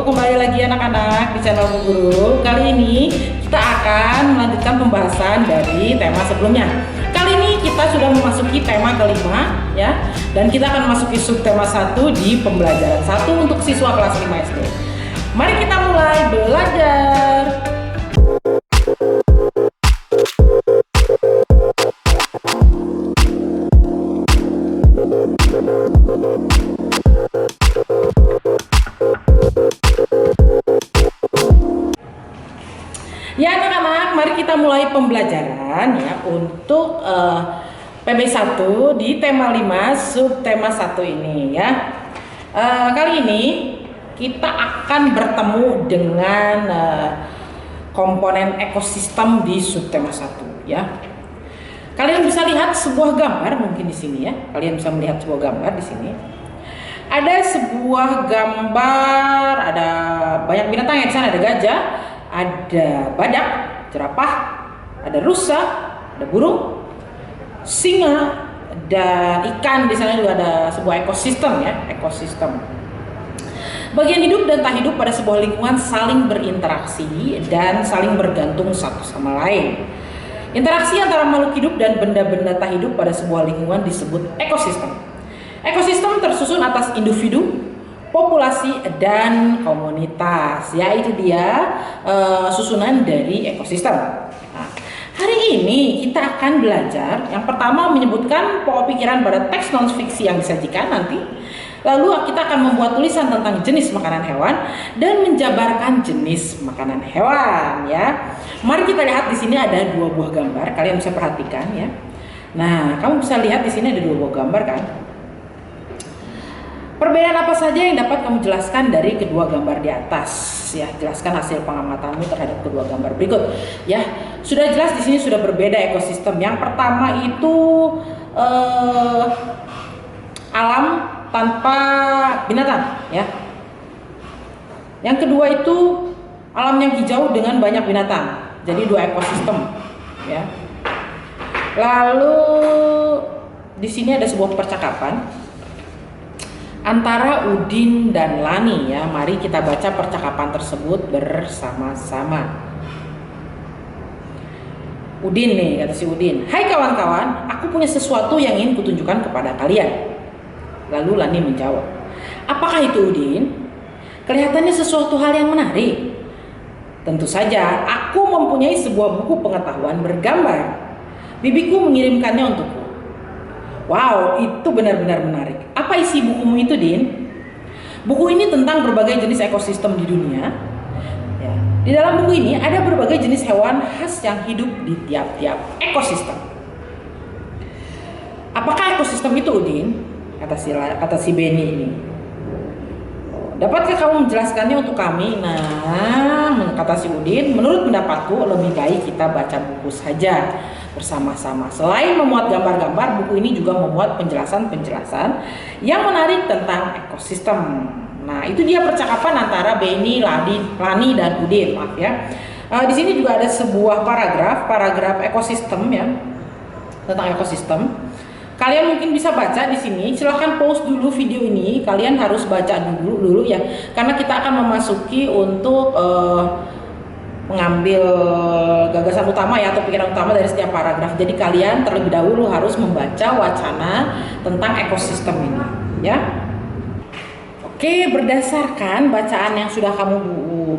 kembali lagi anak-anak di channel Bu Guru. Kali ini kita akan melanjutkan pembahasan dari tema sebelumnya. Kali ini kita sudah memasuki tema kelima ya, dan kita akan memasuki subtema 1 di pembelajaran 1 untuk siswa kelas 5 SD. Mari kita mulai belajar. Ya anak-anak, mari kita mulai pembelajaran ya untuk PB1 di tema 5 subtema 1 ini ya. Kali ini kita akan bertemu dengan komponen ekosistem di subtema 1 ya. Kalian bisa lihat sebuah gambar mungkin di sini ya. Kalian bisa melihat sebuah gambar di sini. Ada sebuah gambar, ada banyak binatang ya di sana, ada gajah, ada badak, jerapah, ada rusa, ada burung, singa, dan ikan. Di sana juga ada sebuah ekosistem ya, ekosistem. Bagian hidup dan tak hidup pada sebuah lingkungan saling berinteraksi dan saling bergantung satu sama lain. Interaksi antara makhluk hidup dan benda-benda tak hidup pada sebuah lingkungan disebut ekosistem. Ekosistem tersusun atas individu, populasi, dan komunitas. Ya, itu dia susunan dari ekosistem. Nah, hari ini kita akan belajar yang pertama menyebutkan pokok pikiran pada teks non fiksi yang disajikan nanti. Lalu kita akan membuat tulisan tentang jenis makanan hewan dan menjabarkan jenis makanan hewan ya. Mari kita lihat di sini ada dua buah gambar. Kalian bisa perhatikan ya. Nah, kamu bisa lihat di sini ada dua buah gambar kan? Perbedaan apa saja yang dapat kamu jelaskan dari kedua gambar di atas? Ya, jelaskan hasil pengamatanmu terhadap kedua gambar berikut. Ya, sudah jelas di sini sudah berbeda ekosistem. Yang pertama itu alam tanpa binatang, ya. Yang kedua itu alam yang hijau dengan banyak binatang. Jadi dua ekosistem, ya. Lalu di sini ada sebuah percakapan antara Udin dan Lani ya. Mari kita baca percakapan tersebut bersama-sama. Udin nih, kata si Udin. Hai kawan-kawan, aku punya sesuatu yang ingin kutunjukkan kepada kalian. Lalu Lani menjawab, apakah itu Udin? Kelihatannya sesuatu hal yang menarik. Tentu saja, aku mempunyai sebuah buku pengetahuan bergambar. Bibiku mengirimkannya untukku. Wow, itu benar-benar menarik. Apa isi bukumu itu, Din? Buku ini tentang berbagai jenis ekosistem di dunia. Ya. Di dalam buku ini ada berbagai jenis hewan khas yang hidup di tiap-tiap ekosistem. Apakah ekosistem itu, Udin? Kata si Benny ini. Dapatkah kamu menjelaskannya untuk kami? Nah, kata si Udin, menurut pendapatku lebih baik kita baca buku saja bersama-sama. Selain memuat gambar-gambar, buku ini juga memuat penjelasan-penjelasan yang menarik tentang ekosistem. Nah, itu dia percakapan antara Benny, Lani, dan Udin. Maaf ya. Di sini juga ada sebuah paragraf ekosistem ya, tentang ekosistem. Kalian mungkin bisa baca di sini. Silahkan pause dulu video ini. Kalian harus baca dulu ya, karena kita akan memasuki untuk mengambil gagasan utama ya, atau pikiran utama dari setiap paragraf. Jadi kalian terlebih dahulu harus membaca wacana tentang ekosistem ini ya. Oke, berdasarkan bacaan yang sudah kamu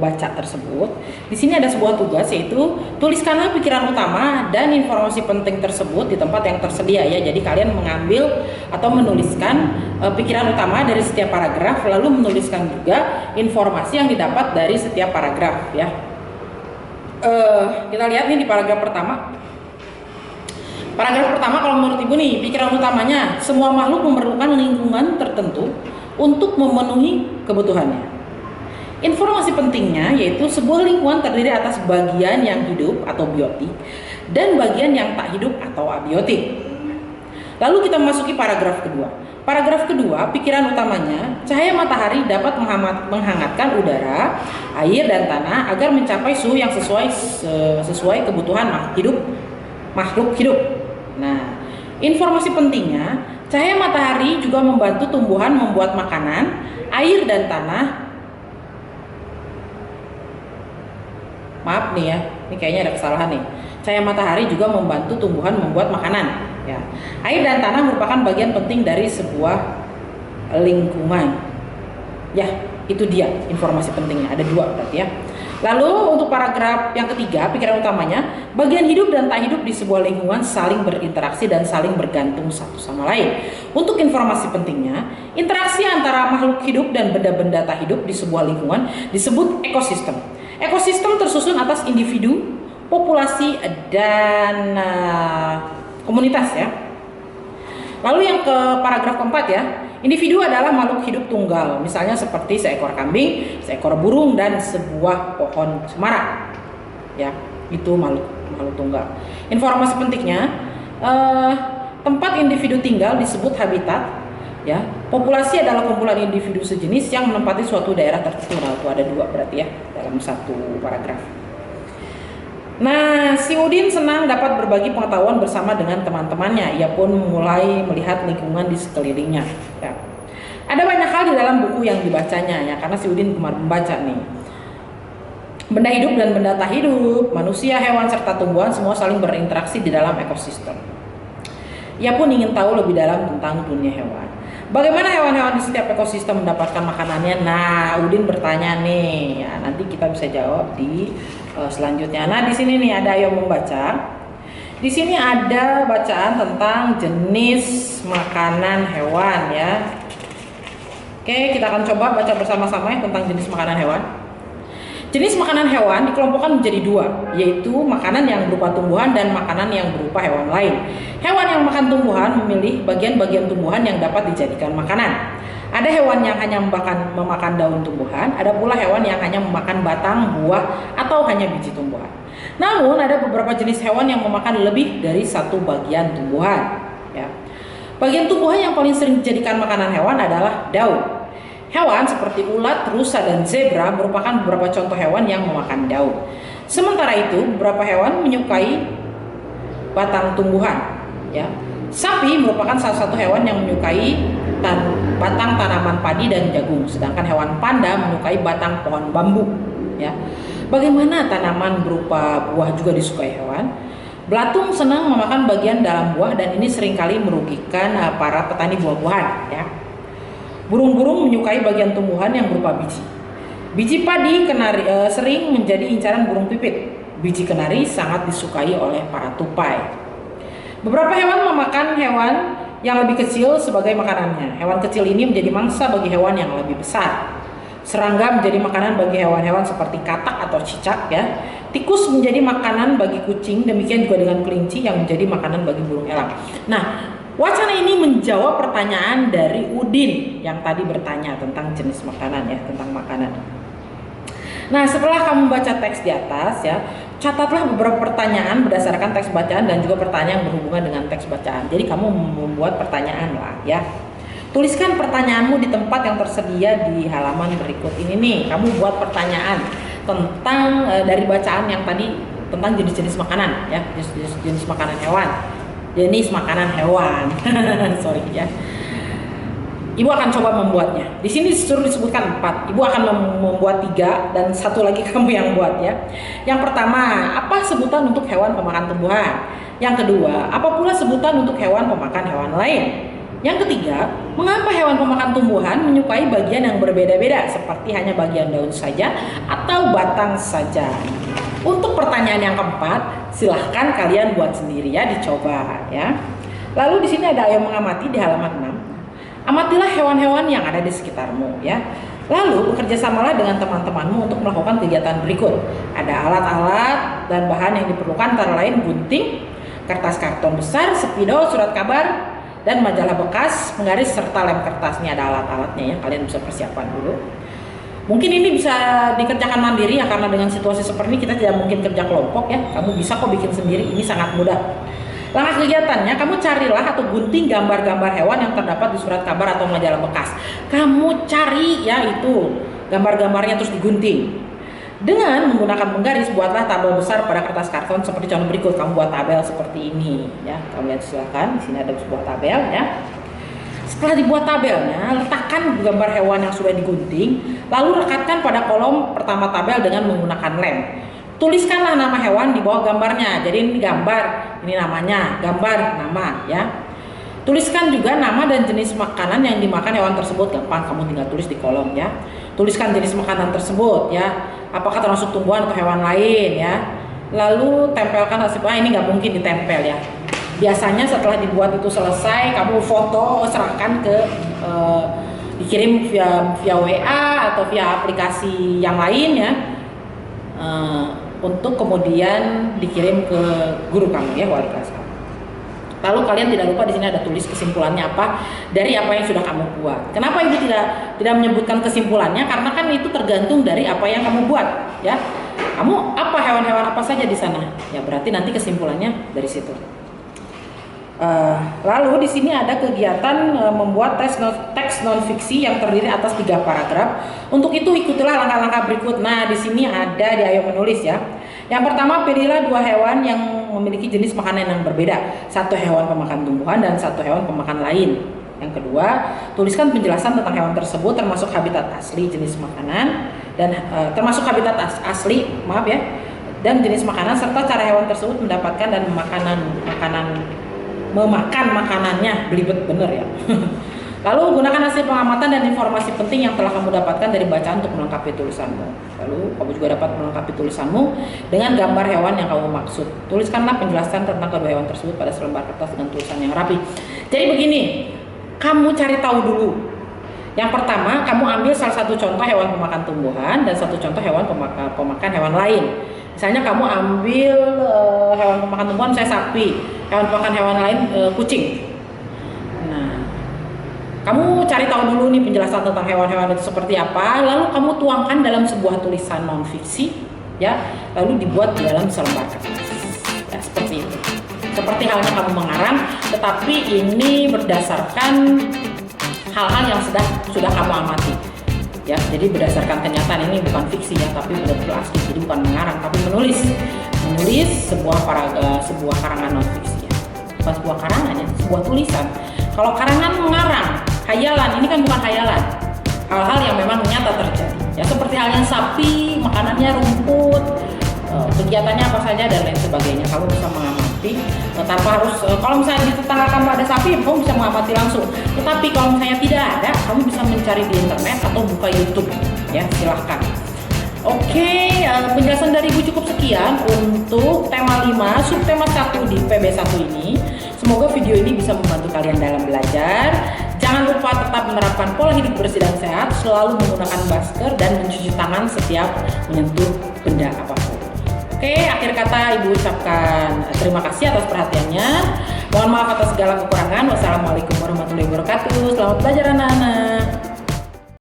baca tersebut, di sini ada sebuah tugas, yaitu tuliskanlah pikiran utama dan informasi penting tersebut di tempat yang tersedia ya. Jadi kalian mengambil atau menuliskan pikiran utama dari setiap paragraf, lalu menuliskan juga informasi yang didapat dari setiap paragraf ya. Kita lihat nih di paragraf pertama. Paragraf pertama, kalau menurut ibu nih, pikiran utamanya semua makhluk memerlukan lingkungan tertentu untuk memenuhi kebutuhannya. Informasi pentingnya yaitu sebuah lingkungan terdiri atas bagian yang hidup atau biotik dan bagian yang tak hidup atau abiotik. Lalu kita memasuki paragraf kedua. Paragraf kedua, pikiran utamanya cahaya matahari dapat menghangatkan udara, air, dan tanah agar mencapai suhu yang sesuai kebutuhan makhluk hidup. Nah, informasi pentingnya, cahaya matahari juga membantu tumbuhan membuat makanan, air, dan tanah maaf nih ya, ini kayaknya ada kesalahan nih. Cahaya matahari juga membantu tumbuhan membuat makanan. Ya, air dan tanah merupakan bagian penting dari sebuah lingkungan. Ya, itu dia informasi pentingnya. Ada 2 berarti ya. Lalu untuk paragraf yang ketiga, pikiran utamanya, bagian hidup dan tak hidup di sebuah lingkungan saling berinteraksi dan saling bergantung satu sama lain. Untuk informasi pentingnya, interaksi antara makhluk hidup dan benda-benda tak hidup di sebuah lingkungan disebut ekosistem. Ekosistem tersusun atas individu, populasi, dan komunitas ya. Lalu yang ke paragraf keempat ya, individu adalah makhluk hidup tunggal, misalnya seperti seekor kambing, seekor burung, dan sebuah pohon cemara. Ya, itu makhluk tunggal. Informasi pentingnya, tempat individu tinggal disebut habitat. Ya, populasi adalah kumpulan individu sejenis yang menempati suatu daerah tertentu. Nah, itu ada 2 berarti ya dalam satu paragraf. Nah, si Udin senang dapat berbagi pengetahuan bersama dengan teman-temannya. Ia pun mulai melihat lingkungan di sekelilingnya. Ya. Ada banyak hal di dalam buku yang dibacanya ya, karena si Udin gemar membaca nih. Benda hidup dan benda tak hidup, manusia, hewan, serta tumbuhan semua saling berinteraksi di dalam ekosistem. Ia pun ingin tahu lebih dalam tentang dunia hewan. Bagaimana hewan-hewan di setiap ekosistem mendapatkan makanannya? Nah, Udin bertanya nih. Ya, nanti kita bisa jawab di selanjutnya. Nah, di sini nih ada Ayo Membaca. Di sini ada bacaan tentang jenis makanan hewan ya. Oke, kita akan coba baca bersama-sama ya tentang jenis makanan hewan. Jenis makanan hewan dikelompokkan menjadi 2, yaitu makanan yang berupa tumbuhan dan makanan yang berupa hewan lain. Hewan yang makan tumbuhan memilih bagian-bagian tumbuhan yang dapat dijadikan makanan. Ada hewan yang hanya memakan daun tumbuhan, ada pula hewan yang hanya memakan batang, buah, atau hanya biji tumbuhan. Namun ada beberapa jenis hewan yang memakan lebih dari satu bagian tumbuhan. Ya. Bagian tumbuhan yang paling sering dijadikan makanan hewan adalah daun. Hewan seperti ulat, rusa, dan zebra merupakan beberapa contoh hewan yang memakan daun. Sementara itu, beberapa hewan menyukai batang tumbuhan. Ya. Sapi merupakan salah satu hewan yang menyukai batang tanaman padi dan jagung, sedangkan hewan panda menyukai batang pohon bambu. Ya. Bagaimana tanaman berupa buah juga disukai hewan? Belatung senang memakan bagian dalam buah dan ini seringkali merugikan para petani buah-buahan. Ya. Burung-burung menyukai bagian tumbuhan yang berupa biji. Biji padi sering menjadi incaran burung pipit. Biji kenari sangat disukai oleh para tupai. Beberapa hewan memakan hewan yang lebih kecil sebagai makanannya. Hewan kecil ini menjadi mangsa bagi hewan yang lebih besar. Serangga menjadi makanan bagi hewan-hewan seperti katak atau cicak ya. Tikus menjadi makanan bagi kucing, demikian juga dengan kelinci yang menjadi makanan bagi burung elang. Nah, wacana ini menjawab pertanyaan dari Udin yang tadi bertanya tentang jenis makanan ya, tentang makanan. Nah, setelah kamu baca teks di atas ya, catatlah beberapa pertanyaan berdasarkan teks bacaan dan juga pertanyaan yang berhubungan dengan teks bacaan. Jadi kamu membuat pertanyaan lah ya. Tuliskan pertanyaanmu di tempat yang tersedia di halaman berikut ini nih. Kamu buat pertanyaan tentang dari bacaan yang tadi tentang jenis-jenis makanan ya, jenis makanan hewan. Jenis makanan hewan. Sorry ya. Ibu akan coba membuatnya. Di sini disuruh disebutkan 4. Ibu akan membuat 3 dan 1 lagi kamu yang buat ya. Yang pertama, apa sebutan untuk hewan pemakan tumbuhan? Yang kedua, apa pula sebutan untuk hewan pemakan hewan lain? Yang ketiga, mengapa hewan pemakan tumbuhan menyukai bagian yang berbeda-beda seperti hanya bagian daun saja atau batang saja? Untuk pertanyaan yang keempat, silahkan kalian buat sendiri ya, dicoba ya. Lalu di sini ada Ayo Mengamati di halaman 6. Amatilah hewan-hewan yang ada di sekitarmu ya. Lalu bekerjasamalah dengan teman-temanmu untuk melakukan kegiatan berikut. Ada alat-alat dan bahan yang diperlukan antara lain gunting, kertas karton besar, spidol, surat kabar, dan majalah bekas, penggaris, serta lem kertas. Ini ada alat-alatnya ya, kalian bisa persiapkan dulu. Mungkin ini bisa dikerjakan mandiri ya, karena dengan situasi seperti ini kita tidak mungkin kerja kelompok ya. Kamu bisa kok bikin sendiri, ini sangat mudah. Langkah kegiatannya, kamu carilah atau gunting gambar-gambar hewan yang terdapat di surat kabar atau majalah bekas. Kamu cari ya itu gambar-gambarnya terus digunting. Dengan menggunakan penggaris, buatlah tabel besar pada kertas karton seperti contoh berikut. Kamu buat tabel seperti ini ya. Kalian silakan, di sini ada sebuah tabel ya. Setelah dibuat tabelnya, letakkan gambar hewan yang sudah digunting, lalu rekatkan pada kolom pertama tabel dengan menggunakan lem. tuliskanlah nama hewan di bawah gambarnya. Jadi ini gambar, ini namanya, gambar, nama ya. Tuliskan juga nama dan jenis makanan yang dimakan hewan tersebut. Gampang, kamu tinggal tulis di kolom ya. Tuliskan jenis makanan tersebut ya. Apakah termasuk tumbuhan atau hewan lain ya. Lalu tempelkan hasil. Ini nggak mungkin ditempel ya. Biasanya setelah dibuat itu selesai, kamu foto, serahkan ke dikirim via WA atau via aplikasi yang lain ya, untuk kemudian dikirim ke guru kamu ya, wali kelas kamu. Lalu kalian tidak lupa di sini ada tulis kesimpulannya apa dari apa yang sudah kamu buat. Kenapa ibu tidak menyebutkan kesimpulannya? Karena kan itu tergantung dari apa yang kamu buat ya. Kamu apa hewan-hewan apa saja di sana? Ya berarti nanti kesimpulannya dari situ. Lalu di sini ada kegiatan membuat teks non fiksi yang terdiri atas 3 paragraf. Untuk itu ikutilah langkah-langkah berikut. Nah, di sini ada di Ayo Menulis ya. Yang pertama, pilihlah 2 hewan yang memiliki jenis makanan yang berbeda. 1 hewan pemakan tumbuhan dan 1 hewan pemakan lain. Yang kedua, tuliskan penjelasan tentang hewan tersebut termasuk habitat asli, jenis makanan dan termasuk habitat asli, maaf ya, dan jenis makanan serta cara hewan tersebut mendapatkan dan memakan makanannya, belibet bener ya. Lalu gunakan hasil pengamatan dan informasi penting yang telah kamu dapatkan dari bacaan untuk melengkapi tulisanmu. Lalu kamu juga dapat melengkapi tulisanmu dengan gambar hewan yang kamu maksud. Tuliskanlah penjelasan tentang kedua hewan tersebut pada selembar kertas dengan tulisan yang rapi. Jadi begini, kamu cari tahu dulu. Yang pertama, kamu ambil salah satu contoh hewan pemakan tumbuhan dan satu contoh hewan pemakan hewan lain. Misalnya kamu ambil hewan pemakan tumbuhan, misalnya sapi, hewan pemakan hewan lain kucing. Nah, kamu cari tahu dulu nih penjelasan tentang hewan-hewan itu seperti apa, lalu kamu tuangkan dalam sebuah tulisan non fiksi, ya, lalu dibuat di dalam selembar kertas. Ya, seperti itu. Seperti halnya kamu mengarang, tetapi ini berdasarkan hal-hal yang sudah kamu amati. Ya, jadi berdasarkan kenyataan, ini bukan fiksi ya, tapi benar-benar asli. Jadi bukan mengarang, tapi menulis sebuah karangan non fiksi ya. Bukan sebuah karangan ya, sebuah tulisan. Kalau karangan mengarang, hayalan, ini kan bukan hayalan. Hal-hal yang memang nyata terjadi. Ya, seperti halnya sapi, makanannya rumput, kegiatannya apa saja dan lain sebagainya. Kamu bisa mengamati tanpa harus, kalau misalnya di tetangga kamu ada sapi, kamu bisa mengamati langsung. Tetapi kalau misalnya tidak ada, kamu bisa mencari di internet atau buka YouTube ya, silahkan. Oke, penjelasan dari Ibu cukup sekian untuk tema 5 subtema 1 di PB1 ini. Semoga video ini bisa membantu kalian dalam belajar. Jangan lupa tetap menerapkan pola hidup bersih dan sehat, selalu menggunakan masker dan mencuci tangan setiap menyentuh benda apapun. Oke, akhir kata Ibu ucapkan terima kasih atas perhatiannya. Mohon maaf atas segala kekurangan. Wassalamualaikum warahmatullahi wabarakatuh. Selamat belajar anak-anak.